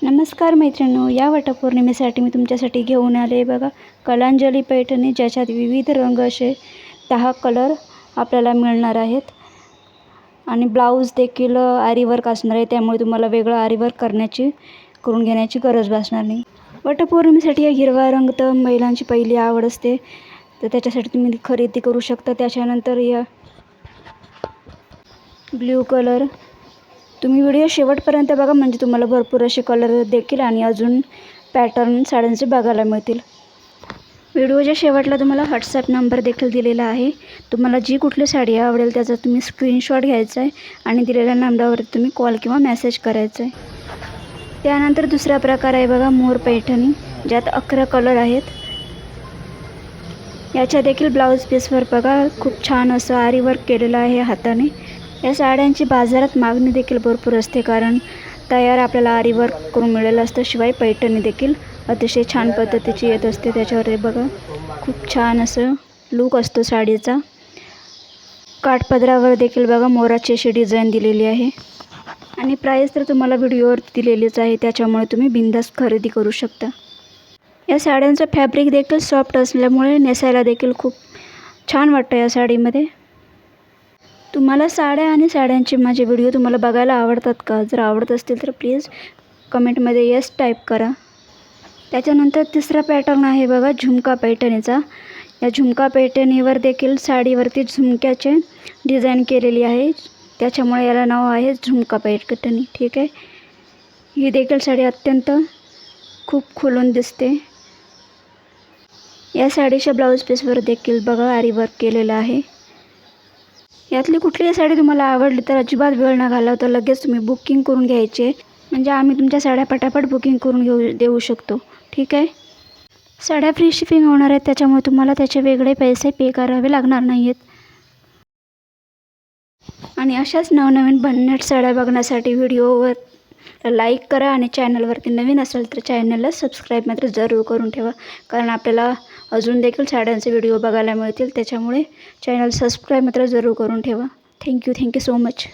नमस्कार मैत्रिणींनो, या वटपौर्णिमेसाठी मी तुमच्यासाठी घेऊन आले बघा कलांजली पैठणी, ज्याच्यात विविध रंग असे 10 कलर आपल्याला मिळणार आहेत. आणि ब्लाऊज देखील आरी वर्क असणार आहे, त्यामुळे तुम्हाला वेगळं आरी वर्क करून घेण्याची गरज भासणार नाही. वटपौर्णिमेसाठी हा हिरवा रंग तर महिलांची पहिली आवड असते, तर त्याच्यासाठी तुम्ही खरेदी करू शकता. त्याच्यानंतर या ब्ल्यू कलर, तुम्ही व्हिडिओ शेवटपर्यंत बघा, म्हणजे तुम्हाला भरपूर असे कलर देखील आणि अजून पॅटर्न साड्यांचे बघायला मिळतील. व्हिडिओच्या शेवटला तुम्हाला व्हॉट्सॲप नंबर देखील दिलेला आहे. तुम्हाला जी कुठली साडी आवडेल त्याचा तुम्ही स्क्रीनशॉट घ्यायचा आहे आणि दिलेल्या नंबरवर तुम्ही कॉल किंवा मेसेज करायचा आहे. त्यानंतर दुसरा प्रकार आहे बघा मोर पैठणी, ज्यात 11 कलर आहेत. याच्या देखील ब्लाऊज पीसवर बघा खूप छान असं आरी वर्क केलेलं आहे हाताने. या साड्यांची बाजारात मागणी देखील भरपूर असते, कारण तयार आपल्याला आरी वर्क करून मिळालेलं असतं. शिवाय पैठणी देखील अतिशय छान पद्धतीची येत असते. त्याच्यावर हे बघा खूप छान असं लूक असतो साडीचा. काठपदरावर देखील बघा मोराची अशी डिझाईन दिलेली आहे आणि प्राईस तर तुम्हाला व्हिडिओवर दिलेलीच आहे, त्याच्यामुळे तुम्ही बिनधास्त खरेदी करू शकता. या साड्यांचं फॅब्रिक देखील सॉफ्ट असल्यामुळे नेसायला देखील खूप छान वाटतं या साडीमध्ये. तुम्हाला साड्या आणि साड्यांचे माझे व्हिडिओ तुम्हाला बघायला आवडतात का? जर आवडत असतील तर प्लीज कमेंटमध्ये येस टाईप करा. त्याच्यानंतर तिसरा पॅटर्न आहे बघा झुमका पैठणीचा. या झुमका पैठणीवर देखील साडीवरती झुमक्याचे डिझाईन केलेली आहे, त्याच्यामुळे याला नाव आहे झुमका पैठणी. ठीक आहे, ही देखील साडी अत्यंत खूप खुलून दिसते. या साडीच्या ब्लाऊज पीसवर देखील बघा आरी वर्क केलेलं आहे. यातली कुठलीही साडी तुम्हाला आवडली तर अजिबात वेळ न घालवता लगेच तुम्ही बुकिंग करून घ्यायचे, म्हणजे आम्ही तुमच्या साड्या पटापट बुकिंग करून देऊ शकतो. ठीक आहे, साड्या फ्री शिपिंग होणार आहेत, त्याच्यामुळे तुम्हाला त्याचे वेगळे पैसे पे करावे लागणार नाही आहेत. आणि अशाच नवनवीन भन्नाट साड्या बघण्यासाठी व्हिडिओवर लाईक करा आणि चॅनलवरती नवीन असेल तर चॅनलला सबस्क्राईब मात्र जरूर करून ठेवा, कारण आपल्याला अजून देखील साड्यांचे व्हिडिओ बघायला मिळतील. त्याच्यामुळे चॅनल सबस्क्राईब मात्र जरूर करून ठेवा. Thank you so much.